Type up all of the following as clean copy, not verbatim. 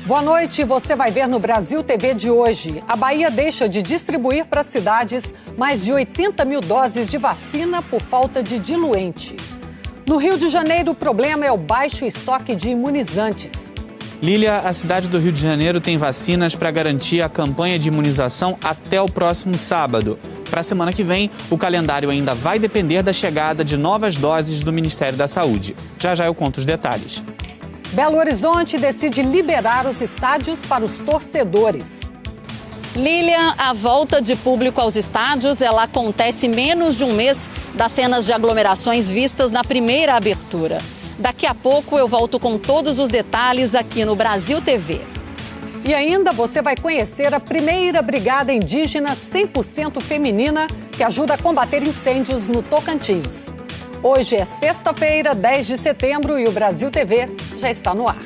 Boa noite, você vai ver no Brasil TV de hoje. A Bahia deixa de distribuir para cidades mais de 80 mil doses de vacina por falta de diluente. No Rio de Janeiro, o problema é o baixo estoque de imunizantes. Lília, a cidade do Rio de Janeiro tem vacinas para garantir a campanha de imunização até o próximo sábado. Para a semana que vem, o calendário ainda vai depender da chegada de novas doses do Ministério da Saúde. Já já eu conto os detalhes. Belo Horizonte decide liberar os estádios para os torcedores. Lilian, a volta de público aos estádios, ela acontece menos de um mês das cenas de aglomerações vistas na primeira abertura. Daqui a pouco eu volto com todos os detalhes aqui no Brasil TV. E ainda você vai conhecer a primeira brigada indígena 100% feminina que ajuda a combater incêndios no Tocantins. Hoje é sexta-feira, 10 de setembro e o Brasil TV já está no ar.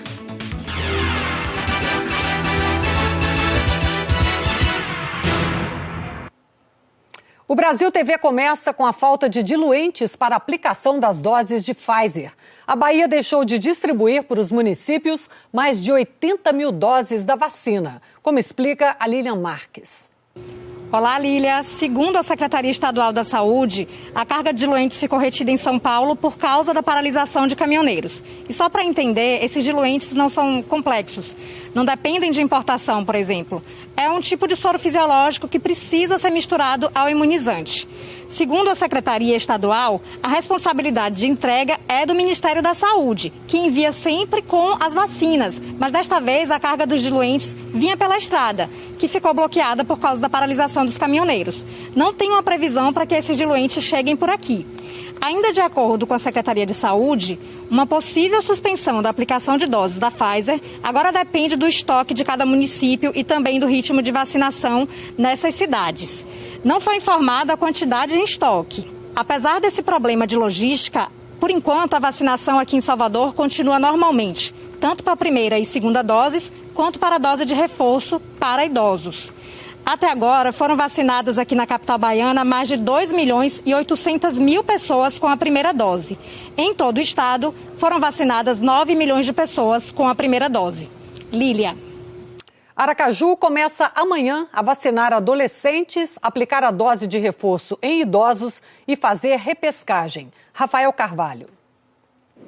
O Brasil TV começa com a falta de diluentes para a aplicação das doses de Pfizer. A Bahia deixou de distribuir para os municípios mais de 80 mil doses da vacina, como explica a Lilian Marques. Olá, Lília. Segundo a Secretaria Estadual da Saúde, a carga de diluentes ficou retida em São Paulo por causa da paralisação de caminhoneiros. E só para entender, esses diluentes não são complexos, não dependem de importação, por exemplo. É um tipo de soro fisiológico que precisa ser misturado ao imunizante. Segundo a Secretaria Estadual, a responsabilidade de entrega é do Ministério da Saúde, que envia sempre com as vacinas. Mas desta vez a carga dos diluentes vinha pela estrada, que ficou bloqueada por causa da paralisação dos caminhoneiros. Não tem uma previsão para que esses diluentes cheguem por aqui. Ainda de acordo com a Secretaria de Saúde, uma possível suspensão da aplicação de doses da Pfizer agora depende do estoque de cada município e também do ritmo de vacinação nessas cidades. Não foi informada a quantidade em estoque. Apesar desse problema de logística, por enquanto a vacinação aqui em Salvador continua normalmente, tanto para a primeira e segunda doses, quanto para a dose de reforço para idosos. Até agora, foram vacinadas aqui na capital baiana mais de 2.800.000 pessoas com a primeira dose. Em todo o estado, foram vacinadas 9 milhões de pessoas com a primeira dose. Lília. Aracaju começa amanhã a vacinar adolescentes, aplicar a dose de reforço em idosos e fazer repescagem. Rafael Carvalho.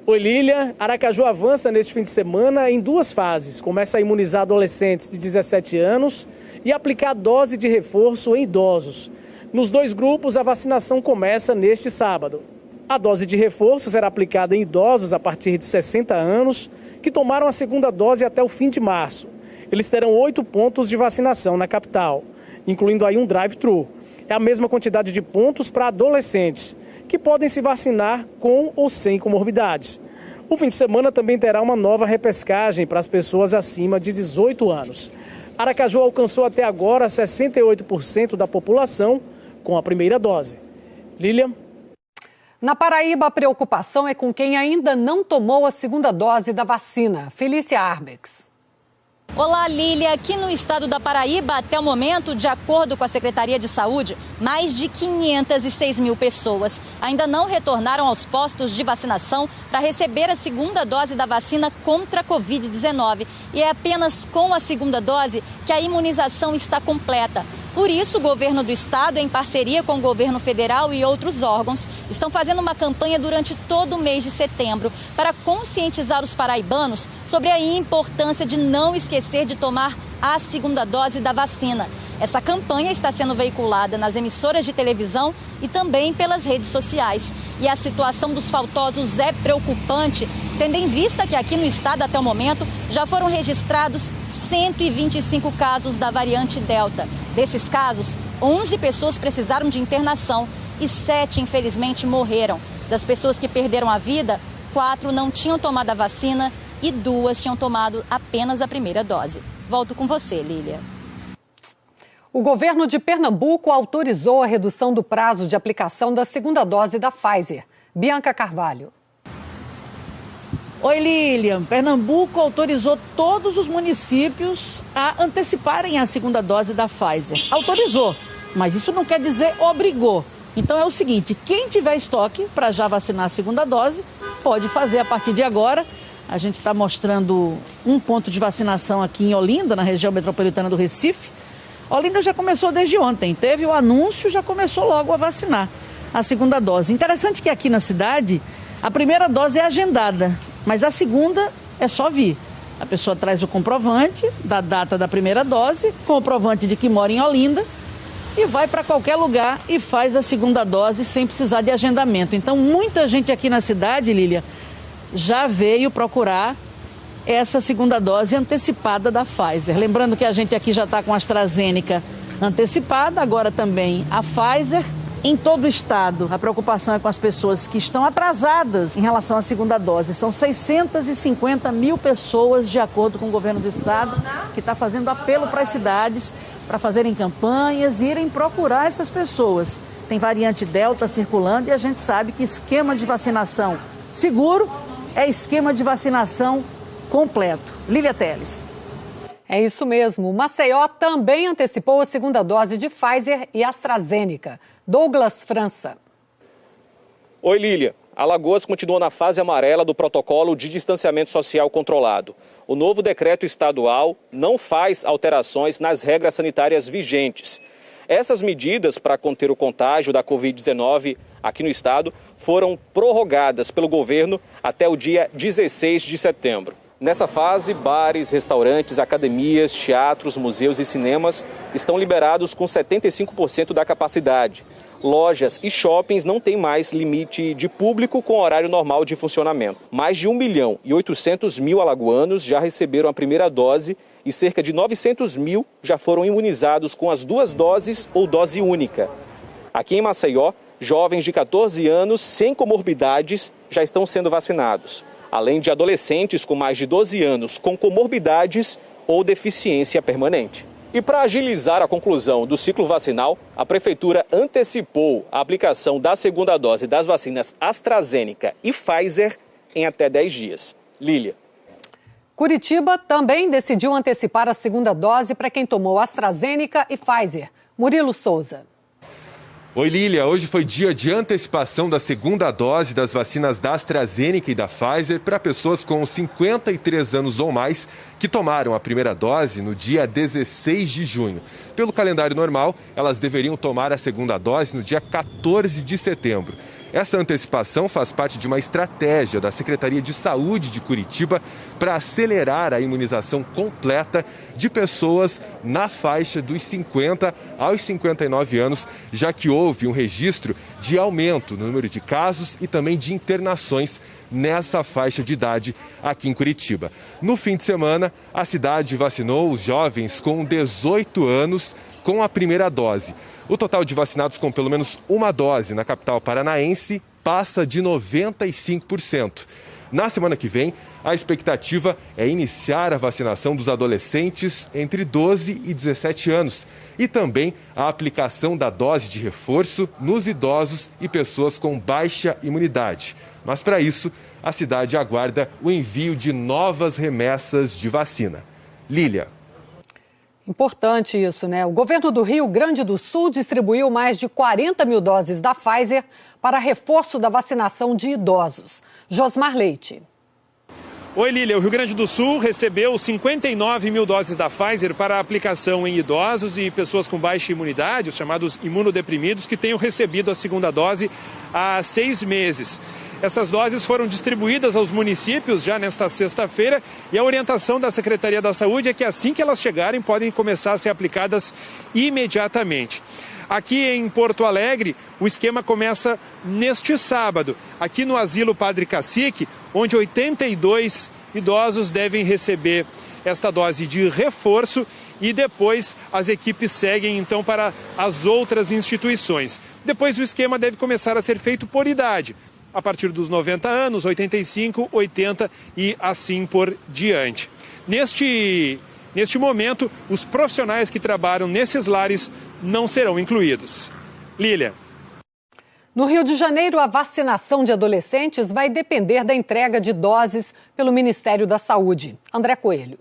Oi, Lília. Aracaju avança neste fim de semana em duas fases. Começa a imunizar adolescentes de 17 anos e aplicar a dose de reforço em idosos. Nos dois grupos, a vacinação começa neste sábado. A dose de reforço será aplicada em idosos a partir de 60 anos que tomaram a segunda dose até o fim de março. Eles terão 8 pontos de vacinação na capital, incluindo aí um drive-thru. É a mesma quantidade de pontos para adolescentes, que podem se vacinar com ou sem comorbidades. O fim de semana também terá uma nova repescagem para as pessoas acima de 18 anos. Aracaju alcançou até agora 68% da população com a primeira dose. Lília. Na Paraíba, a preocupação é com quem ainda não tomou a segunda dose da vacina. Felícia Arbex. Olá, Lília. Aqui no estado da Paraíba, até o momento, de acordo com a Secretaria de Saúde, mais de 506 mil pessoas ainda não retornaram aos postos de vacinação para receber a segunda dose da vacina contra a Covid-19. E é apenas com a segunda dose que a imunização está completa. Por isso, o governo do estado, em parceria com o governo federal e outros órgãos, estão fazendo uma campanha durante todo o mês de setembro para conscientizar os paraibanos sobre a importância de não esquecer de tomar a segunda dose da vacina. Essa campanha está sendo veiculada nas emissoras de televisão e também pelas redes sociais. E a situação dos faltosos é preocupante, tendo em vista que aqui no estado, até o momento, já foram registrados 125 casos da variante Delta. Desses casos, 11 pessoas precisaram de internação e 7, infelizmente, morreram. Das pessoas que perderam a vida, 4 não tinham tomado a vacina e 2 tinham tomado apenas a primeira dose. Volto com você, Lília. O governo de Pernambuco autorizou a redução do prazo de aplicação da segunda dose da Pfizer. Bianca Carvalho. Oi, Lilian. Pernambuco autorizou todos os municípios a anteciparem a segunda dose da Pfizer. Autorizou, mas isso não quer dizer obrigou. Então é o seguinte, quem tiver estoque para já vacinar a segunda dose, pode fazer a partir de agora. A gente está mostrando um ponto de vacinação aqui em Olinda, na região metropolitana do Recife. Olinda já começou desde ontem, teve o anúncio, já começou logo a vacinar a segunda dose. Interessante que aqui na cidade a primeira dose é agendada, mas a segunda é só vir. A pessoa traz o comprovante da data da primeira dose, comprovante de que mora em Olinda e vai para qualquer lugar e faz a segunda dose sem precisar de agendamento. Então muita gente aqui na cidade, Lília, já veio procurar essa segunda dose antecipada da Pfizer. Lembrando que a gente aqui já está com a AstraZeneca antecipada, agora também a Pfizer. Em todo o estado, a preocupação é com as pessoas que estão atrasadas em relação à segunda dose. São 650 mil pessoas, de acordo com o governo do estado, que está fazendo apelo para as cidades para fazerem campanhas e irem procurar essas pessoas. Tem variante Delta circulando e a gente sabe que esquema de vacinação seguro é esquema de vacinação completo. Lívia Teles. É isso mesmo. Maceió também antecipou a segunda dose de Pfizer e AstraZeneca. Douglas França. Oi, Lília. Alagoas continua na fase amarela do protocolo de distanciamento social controlado. O novo decreto estadual não faz alterações nas regras sanitárias vigentes. Essas medidas para conter o contágio da Covid-19 aqui no estado foram prorrogadas pelo governo até o dia 16 de setembro. Nessa fase, bares, restaurantes, academias, teatros, museus e cinemas estão liberados com 75% da capacidade. Lojas e shoppings não têm mais limite de público com horário normal de funcionamento. Mais de 1.800.000 alagoanos já receberam a primeira dose e cerca de 900 mil já foram imunizados com as duas doses ou dose única. Aqui em Maceió, jovens de 14 anos sem comorbidades já estão sendo vacinados, além de adolescentes com mais de 12 anos com comorbidades ou deficiência permanente. E para agilizar a conclusão do ciclo vacinal, a Prefeitura antecipou a aplicação da segunda dose das vacinas AstraZeneca e Pfizer em até 10 dias. Lília. Curitiba também decidiu antecipar a segunda dose para quem tomou AstraZeneca e Pfizer. Murilo Souza. Oi, Lília. Hoje foi dia de antecipação da segunda dose das vacinas da AstraZeneca e da Pfizer para pessoas com 53 anos ou mais que tomaram a primeira dose no dia 16 de junho. Pelo calendário normal, elas deveriam tomar a segunda dose no dia 14 de setembro. Essa antecipação faz parte de uma estratégia da Secretaria de Saúde de Curitiba para acelerar a imunização completa de pessoas na faixa dos 50 aos 59 anos, já que houve um registro de aumento no número de casos e também de internações nessa faixa de idade aqui em Curitiba. No fim de semana, a cidade vacinou os jovens com 18 anos com a primeira dose. O total de vacinados com pelo menos uma dose na capital paranaense passa de 95%. Na semana que vem, a expectativa é iniciar a vacinação dos adolescentes entre 12 e 17 anos e também a aplicação da dose de reforço nos idosos e pessoas com baixa imunidade. Mas para isso, a cidade aguarda o envio de novas remessas de vacina. Lília. Importante isso, né? O governo do Rio Grande do Sul distribuiu mais de 40 mil doses da Pfizer para reforço da vacinação de idosos. Josmar Leite. Oi, Lília. O Rio Grande do Sul recebeu 59 mil doses da Pfizer para aplicação em idosos e pessoas com baixa imunidade, os chamados imunodeprimidos, que tenham recebido a segunda dose há 6 meses. Essas doses foram distribuídas aos municípios já nesta sexta-feira e a orientação da Secretaria da Saúde é que assim que elas chegarem podem começar a ser aplicadas imediatamente. Aqui em Porto Alegre, o esquema começa neste sábado, aqui no Asilo Padre Cacique, onde 82 idosos devem receber esta dose de reforço e depois as equipes seguem então para as outras instituições. Depois o esquema deve começar a ser feito por idade, a partir dos 90 anos, 85, 80 e assim por diante. Neste momento, os profissionais que trabalham nesses lares não serão incluídos. Lília. No Rio de Janeiro, a vacinação de adolescentes vai depender da entrega de doses pelo Ministério da Saúde. André Coelho.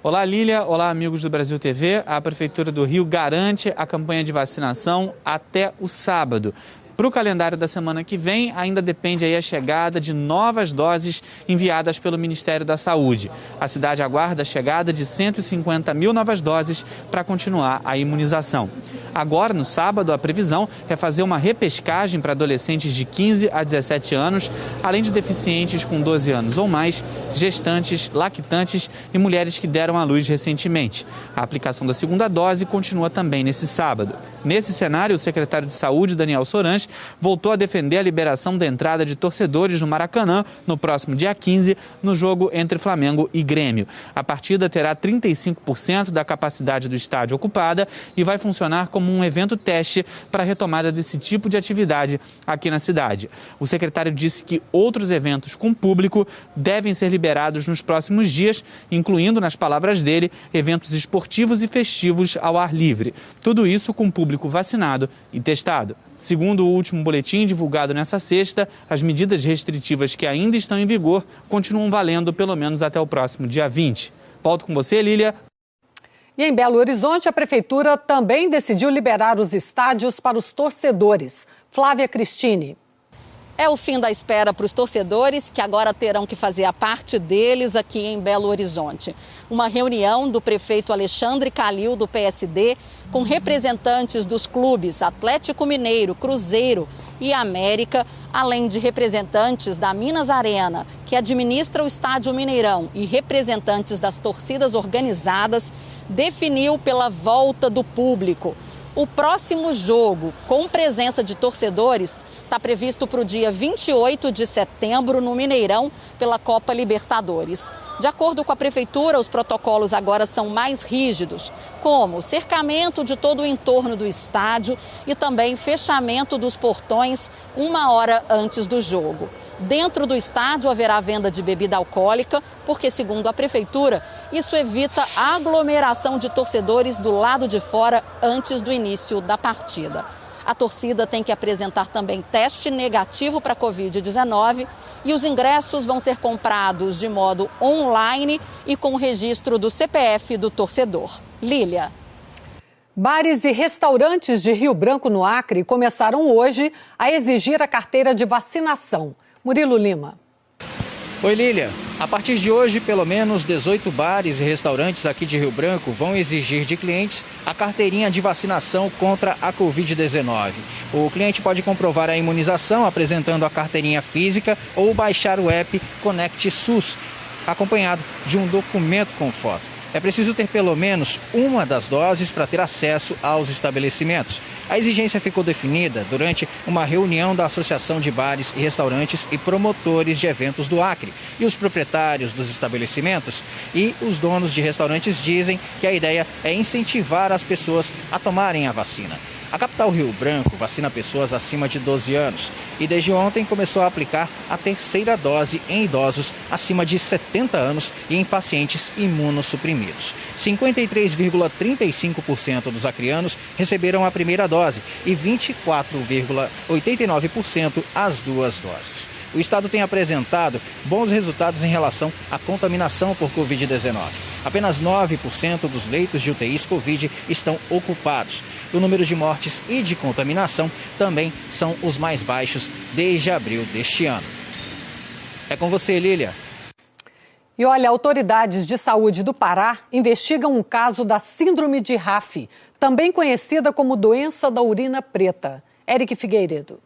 Olá, Lília. Olá, amigos do Brasil TV. A Prefeitura do Rio garante a campanha de vacinação até o sábado. Para o calendário da semana que vem, ainda depende aí a chegada de novas doses enviadas pelo Ministério da Saúde. A cidade aguarda a chegada de 150 mil novas doses para continuar a imunização. Agora, no sábado, a previsão é fazer uma repescagem para adolescentes de 15 a 17 anos, além de deficientes com 12 anos ou mais, gestantes, lactantes e mulheres que deram à luz recentemente. A aplicação da segunda dose continua também nesse sábado. Nesse cenário, o secretário de Saúde, Daniel Sorange, voltou a defender a liberação da entrada de torcedores no Maracanã no próximo dia 15, no jogo entre Flamengo e Grêmio. A partida terá 35% da capacidade do estádio ocupada e vai funcionar como um evento teste para a retomada desse tipo de atividade aqui na cidade. O secretário disse que outros eventos com público devem ser liberados nos próximos dias, incluindo, nas palavras dele, eventos esportivos e festivos ao ar livre. Tudo isso com público vacinado e testado. Segundo o último boletim divulgado nessa sexta, as medidas restritivas que ainda estão em vigor continuam valendo pelo menos até o próximo dia 20. Volto com você, Lília. E em Belo Horizonte, a prefeitura também decidiu liberar os estádios para os torcedores. Flávia Cristine. É o fim da espera para os torcedores, que agora terão que fazer a parte deles aqui em Belo Horizonte. Uma reunião do prefeito Alexandre Calil, do PSD, com representantes dos clubes Atlético Mineiro, Cruzeiro e América, além de representantes da Minas Arena, que administra o Estádio Mineirão, e representantes das torcidas organizadas, definiu pela volta do público. O próximo jogo, com presença de torcedores, está previsto para o dia 28 de setembro no Mineirão, pela Copa Libertadores. De acordo com a prefeitura, os protocolos agora são mais rígidos, como o cercamento de todo o entorno do estádio e também fechamento dos portões 1 hora antes do jogo. Dentro do estádio haverá venda de bebida alcoólica, porque, segundo a prefeitura, isso evita a aglomeração de torcedores do lado de fora antes do início da partida. A torcida tem que apresentar também teste negativo para a Covid-19 e os ingressos vão ser comprados de modo online e com o registro do CPF do torcedor. Lília. Bares e restaurantes de Rio Branco, no Acre, começaram hoje a exigir a carteira de vacinação. Murilo Lima. Oi, Lília. A partir de hoje, pelo menos 18 bares e restaurantes aqui de Rio Branco vão exigir de clientes a carteirinha de vacinação contra a Covid-19. O cliente pode comprovar a imunização apresentando a carteirinha física ou baixar o app Conect SUS, acompanhado de um documento com foto. É preciso ter pelo menos uma das doses para ter acesso aos estabelecimentos. A exigência ficou definida durante uma reunião da Associação de Bares e Restaurantes e Promotores de Eventos do Acre. E os proprietários dos estabelecimentos e os donos de restaurantes dizem que a ideia é incentivar as pessoas a tomarem a vacina. A capital Rio Branco vacina pessoas acima de 12 anos e desde ontem começou a aplicar a terceira dose em idosos acima de 70 anos e em pacientes imunossuprimidos. 53,35% dos acreanos receberam a primeira dose e 24,89% as duas doses. O estado tem apresentado bons resultados em relação à contaminação por Covid-19. Apenas 9% dos leitos de UTIs Covid estão ocupados. O número de mortes e de contaminação também são os mais baixos desde abril deste ano. É com você, Lília. E olha, autoridades de saúde do Pará investigam um caso da síndrome de RAF, também conhecida como doença da urina preta. Eric Figueiredo.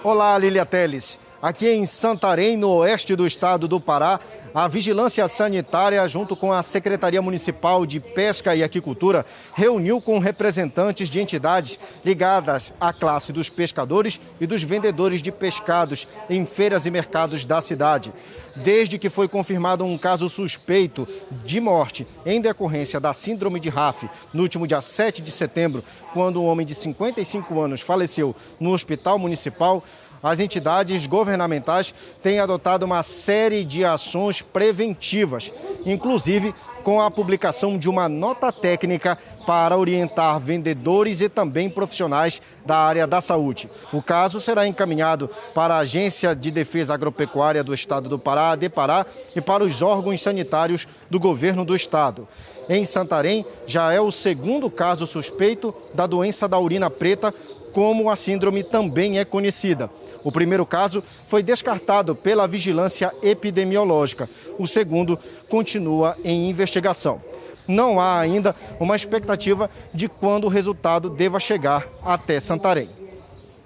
Olá, Lília Teles. Aqui em Santarém, no oeste do estado do Pará, a Vigilância Sanitária, junto com a Secretaria Municipal de Pesca e Aquicultura, reuniu com representantes de entidades ligadas à classe dos pescadores e dos vendedores de pescados em feiras e mercados da cidade. Desde que foi confirmado um caso suspeito de morte em decorrência da síndrome de RAF, no último dia 7 de setembro, quando um homem de 55 anos faleceu no hospital municipal, as entidades governamentais têm adotado uma série de ações preventivas, inclusive com a publicação de uma nota técnica para orientar vendedores e também profissionais da área da saúde. O caso será encaminhado para a Agência de Defesa Agropecuária do Estado do Pará, a DEPARÁ, e para os órgãos sanitários do governo do estado. Em Santarém, já é o segundo caso suspeito da doença da urina preta como a síndrome também é conhecida. O primeiro caso foi descartado pela vigilância epidemiológica. O segundo continua em investigação. Não há ainda uma expectativa de quando o resultado deva chegar até Santarém.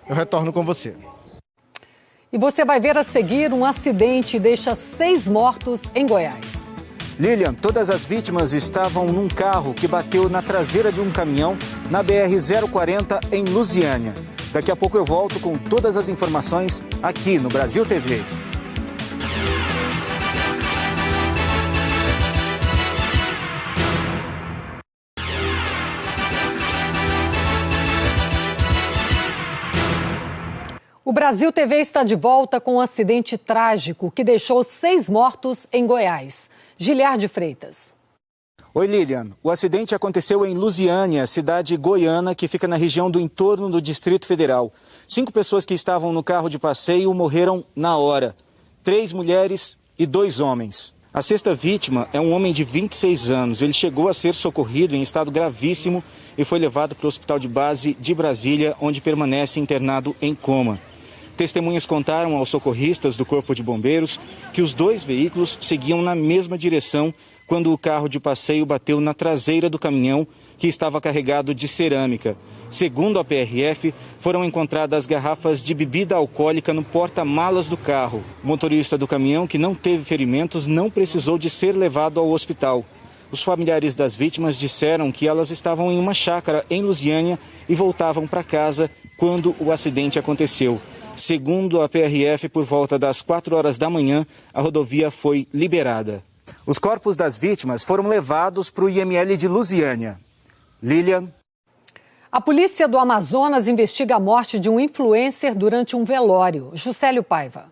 Eu retorno com você. E você vai ver a seguir: um acidente deixa 6 mortos em Goiás. Lilian, todas as vítimas estavam num carro que bateu na traseira de um caminhão na BR-040 em Lusiânia. Daqui a pouco eu volto com todas as informações aqui no Brasil TV. O Brasil TV está de volta com um acidente trágico que deixou 6 mortos em Goiás. Giliardi Freitas. Oi, Lilian. O acidente aconteceu em Lusiânia, cidade goiana que fica na região do entorno do Distrito Federal. 5 pessoas que estavam no carro de passeio morreram na hora. 3 mulheres e 2 homens. A 6ª vítima é um homem de 26 anos. Ele chegou a ser socorrido em estado gravíssimo e foi levado para o Hospital de Base de Brasília, onde permanece internado em coma. Testemunhas contaram aos socorristas do Corpo de Bombeiros que os 2 veículos seguiam na mesma direção quando o carro de passeio bateu na traseira do caminhão que estava carregado de cerâmica. Segundo a PRF, foram encontradas garrafas de bebida alcoólica no porta-malas do carro. O motorista do caminhão, que não teve ferimentos, não precisou de ser levado ao hospital. Os familiares das vítimas disseram que elas estavam em uma chácara em Lusiânia e voltavam para casa quando o acidente aconteceu. Segundo a PRF, por volta das 4 horas da manhã, a rodovia foi liberada. Os corpos das vítimas foram levados para o IML de Lusiânia. Lilian. A polícia do Amazonas investiga a morte de um influencer durante um velório. Juscelio Paiva.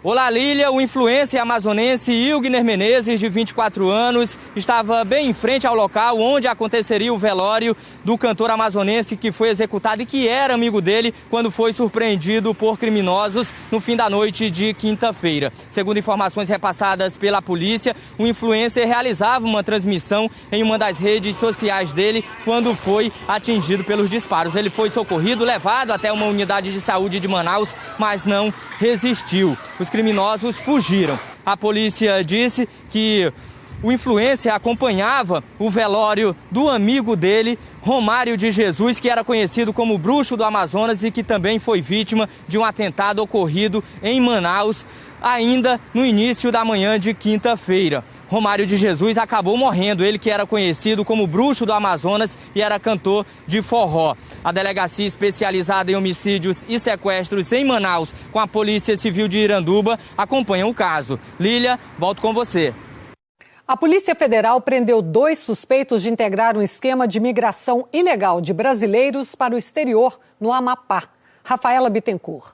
Olá, Lília. O influencer amazonense Ilgner Menezes, de 24 anos, estava bem em frente ao local onde aconteceria o velório do cantor amazonense que foi executado e que era amigo dele quando foi surpreendido por criminosos no fim da noite de quinta-feira. Segundo informações repassadas pela polícia, o influencer realizava uma transmissão em uma das redes sociais dele quando foi atingido pelos disparos. Ele foi socorrido, levado até uma unidade de saúde de Manaus, mas não resistiu. Os criminosos fugiram. A polícia disse que o influencer acompanhava o velório do amigo dele, Romário de Jesus, que era conhecido como Bruxo do Amazonas e que também foi vítima de um atentado ocorrido em Manaus, ainda no início da manhã de quinta-feira. Romário de Jesus acabou morrendo, ele que era conhecido como Bruxo do Amazonas e era cantor de forró. A delegacia especializada em homicídios e sequestros em Manaus, com a Polícia Civil de Iranduba, acompanha o caso. Lília, volto com você. A Polícia Federal prendeu 2 suspeitos de integrar um esquema de migração ilegal de brasileiros para o exterior no Amapá. Rafaela Bittencourt.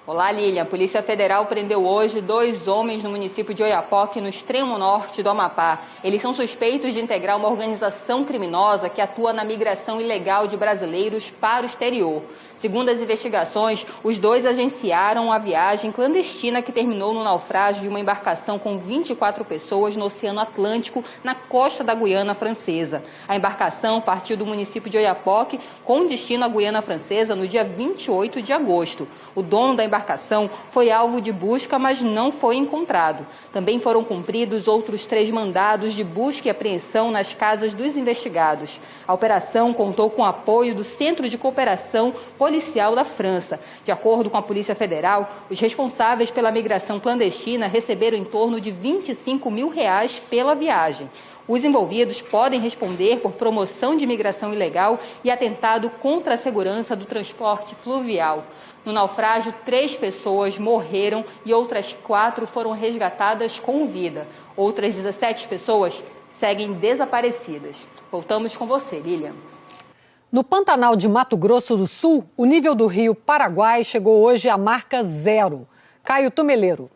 Olá, Lilian. A Polícia Federal prendeu hoje 2 homens no município de Oiapoque, no extremo norte do Amapá. Eles são suspeitos de integrar uma organização criminosa que atua na migração ilegal de brasileiros para o exterior. Segundo as investigações, os 2 agenciaram a viagem clandestina que terminou no naufrágio de uma embarcação com 24 pessoas no Oceano Atlântico, na costa da Guiana Francesa. A embarcação partiu do município de Oiapoque com destino à Guiana Francesa no dia 28 de agosto. O dono da embarcação foi alvo de busca, mas não foi encontrado. Também foram cumpridos outros 3 mandados de busca e apreensão nas casas dos investigados. A operação contou com o apoio do Centro de Cooperação Policial da França. De acordo com a Polícia Federal, os responsáveis pela migração clandestina receberam em torno de R$25 mil pela viagem. Os envolvidos podem responder por promoção de imigração ilegal e atentado contra a segurança do transporte fluvial. No naufrágio, 3 pessoas morreram e outras 4 foram resgatadas com vida. Outras 17 pessoas seguem desaparecidas. Voltamos com você, Lilian. No Pantanal de Mato Grosso do Sul, o nível do rio Paraguai chegou hoje à marca 0. Caio Tumeleiro.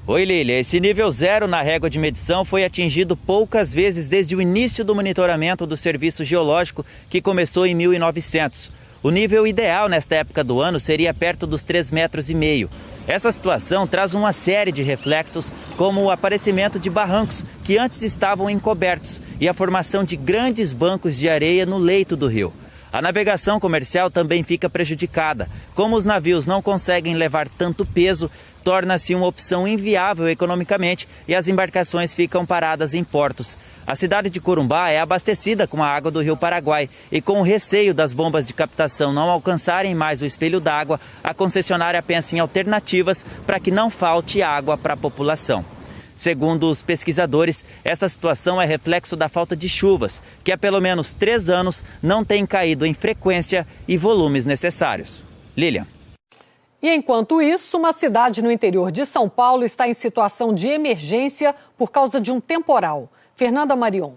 Oi, Lília. Esse nível 0 na régua de medição foi atingido poucas vezes desde o início do monitoramento do Serviço Geológico, que começou em 1900. O nível ideal nesta época do ano seria perto dos 3,5 metros. Essa situação traz uma série de reflexos, como o aparecimento de barrancos que antes estavam encobertos e a formação de grandes bancos de areia no leito do rio. A navegação comercial também fica prejudicada. Como os navios não conseguem levar tanto peso, torna-se uma opção inviável economicamente e as embarcações ficam paradas em portos. A cidade de Corumbá é abastecida com a água do Rio Paraguai e, com o receio das bombas de captação não alcançarem mais o espelho d'água, a concessionária pensa em alternativas para que não falte água para a população. Segundo os pesquisadores, essa situação é reflexo da falta de chuvas, que há pelo menos 3 anos não tem caído em frequência e volumes necessários. Lilian. E enquanto isso, uma cidade no interior de São Paulo está em situação de emergência por causa de um temporal. Fernanda Marion.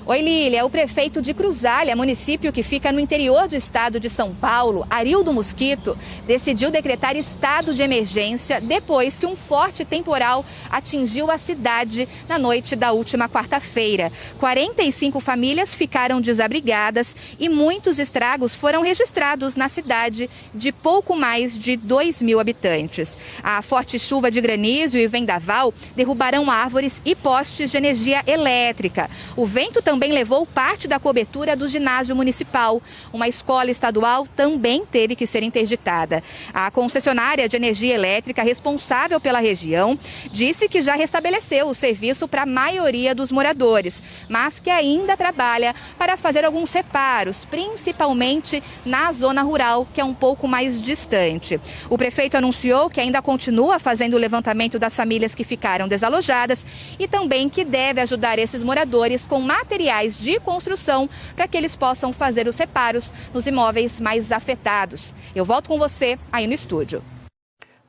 Oi, Lília. O prefeito de Cruzália, município que fica no interior do estado de São Paulo, Arildo Mosquito, decidiu decretar estado de emergência depois que um forte temporal atingiu a cidade na noite da última quarta-feira. 45 famílias ficaram desabrigadas e muitos estragos foram registrados na cidade de pouco mais de 2.000 habitantes. A forte chuva de granizo e vendaval derrubaram árvores e postes de energia elétrica. O vento também levou parte da cobertura do ginásio municipal. Uma escola estadual também teve que ser interditada. A concessionária de energia elétrica responsável pela região disse que já restabeleceu o serviço para a maioria dos moradores, mas que ainda trabalha para fazer alguns reparos, principalmente na zona rural, que é um pouco mais distante. O prefeito anunciou que ainda continua fazendo o levantamento das famílias que ficaram desalojadas e também que deve ajudar esses moradores com materiais de construção para que eles possam fazer os reparos nos imóveis mais afetados. Eu volto com você aí no estúdio.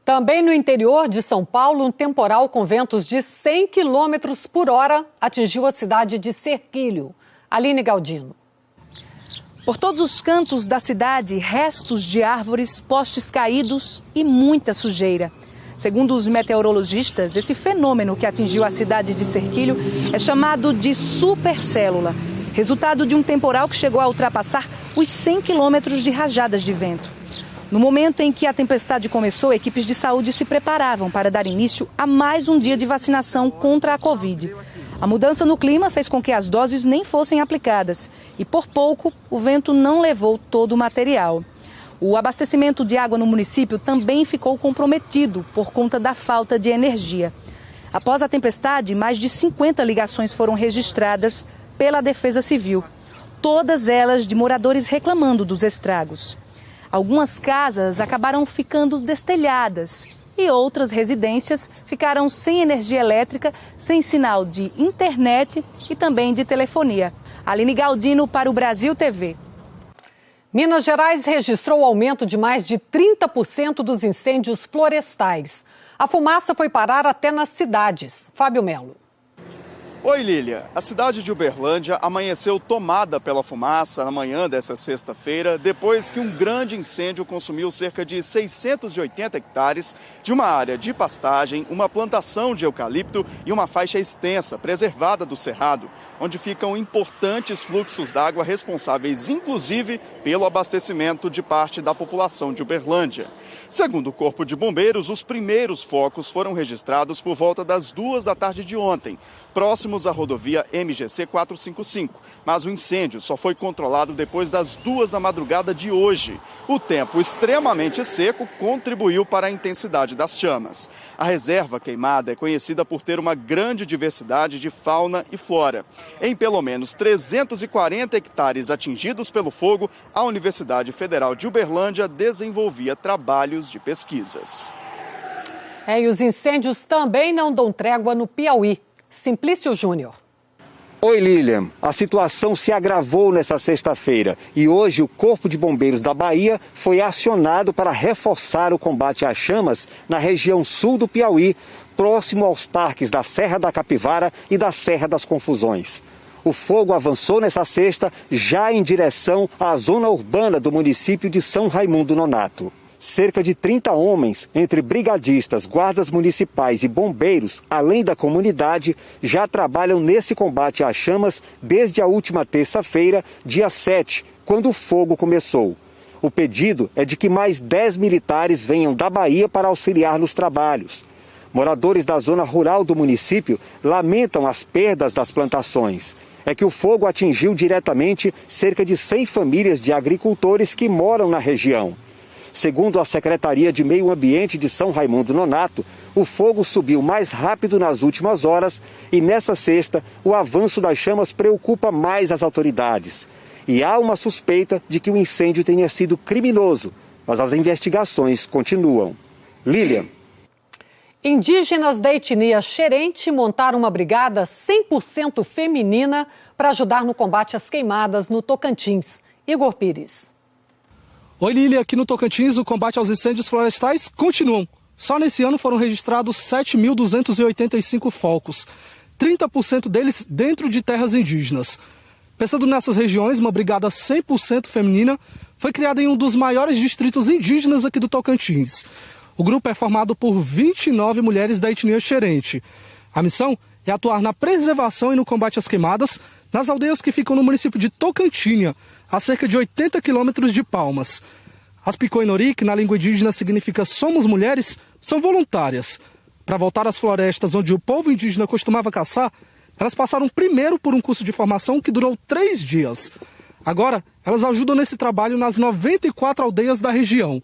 Também no interior de São Paulo, um temporal com ventos de 100 km por hora atingiu a cidade de Serquilho. Aline Galdino. Por todos os cantos da cidade, restos de árvores, postes caídos e muita sujeira. Segundo os meteorologistas, esse fenômeno que atingiu a cidade de Serquilho é chamado de supercélula, resultado de um temporal que chegou a ultrapassar os 100 quilômetros de rajadas de vento. No momento em que a tempestade começou, equipes de saúde se preparavam para dar início a mais um dia de vacinação contra a Covid. A mudança no clima fez com que as doses nem fossem aplicadas e, por pouco, o vento não levou todo o material. O abastecimento de água no município também ficou comprometido por conta da falta de energia. Após a tempestade, mais de 50 ligações foram registradas pela Defesa Civil, todas elas de moradores reclamando dos estragos. Algumas casas acabaram ficando destelhadas e outras residências ficaram sem energia elétrica, sem sinal de internet e também de telefonia. Aline Galdino para o Brasil TV. Minas Gerais registrou o aumento de mais de 30% dos incêndios florestais. A fumaça foi parar até nas cidades. Fábio Melo. Oi, Lília. A cidade de Uberlândia amanheceu tomada pela fumaça na manhã dessa sexta-feira, depois que um grande incêndio consumiu cerca de 680 hectares de uma área de pastagem, uma plantação de eucalipto e uma faixa extensa, preservada do cerrado, onde ficam importantes fluxos d'água responsáveis, inclusive, pelo abastecimento de parte da população de Uberlândia. Segundo o Corpo de Bombeiros, os primeiros focos foram registrados por volta das 2 da tarde de ontem, próximos à rodovia MGC 455, mas o incêndio só foi controlado depois das 2 da madrugada de hoje. O tempo extremamente seco contribuiu para a intensidade das chamas. A reserva queimada é conhecida por ter uma grande diversidade de fauna e flora. Em pelo menos 340 hectares atingidos pelo fogo, a Universidade Federal de Uberlândia desenvolvia trabalhos de pesquisas. E os incêndios também não dão trégua no Piauí. Simplício Júnior. Oi, Lilian. A situação se agravou nesta sexta-feira e hoje o Corpo de Bombeiros da Bahia foi acionado para reforçar o combate às chamas na região sul do Piauí, próximo aos parques da Serra da Capivara e da Serra das Confusões. O fogo avançou nesta sexta já em direção à zona urbana do município de São Raimundo Nonato. Cerca de 30 homens, entre brigadistas, guardas municipais e bombeiros, além da comunidade, já trabalham nesse combate às chamas desde a última terça-feira, dia 7, quando o fogo começou. O pedido é de que mais 10 militares venham da Bahia para auxiliar nos trabalhos. Moradores da zona rural do município lamentam as perdas das plantações. é que o fogo atingiu diretamente cerca de 100 famílias de agricultores que moram na região. Segundo a Secretaria de Meio Ambiente de São Raimundo Nonato, o fogo subiu mais rápido nas últimas horas e nessa sexta o avanço das chamas preocupa mais as autoridades. E há uma suspeita de que o incêndio tenha sido criminoso, mas as investigações continuam. Lilian. Indígenas da etnia Xerente montaram uma brigada 100% feminina para ajudar no combate às queimadas no Tocantins. Igor Pires. Oi, Lília. Aqui no Tocantins, o combate aos incêndios florestais continuam. Só nesse ano foram registrados 7.285 focos, 30% deles dentro de terras indígenas. Pensando nessas regiões, uma brigada 100% feminina foi criada em um dos maiores distritos indígenas aqui do Tocantins. O grupo é formado por 29 mulheres da etnia Xerente. A missão é atuar na preservação e no combate às queimadas nas aldeias que ficam no município de Tocantinha, a cerca de 80 quilômetros de Palmas. As Picoinori, que na língua indígena significa somos mulheres, são voluntárias. Para voltar às florestas onde o povo indígena costumava caçar, elas passaram primeiro por um curso de formação que durou 3 dias. Agora, elas ajudam nesse trabalho nas 94 aldeias da região.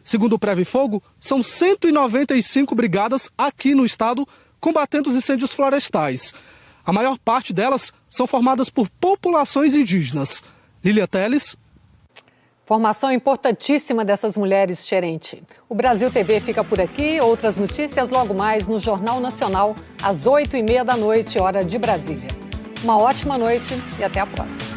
Segundo o Preve Fogo, são 195 brigadas aqui no estado combatendo os incêndios florestais. A maior parte delas são formadas por populações indígenas. Lília Teles. Formação importantíssima dessas mulheres Xerente. O Brasil TV fica por aqui. Outras notícias logo mais no Jornal Nacional, às 8h30 da noite, hora de Brasília. Uma ótima noite e até a próxima.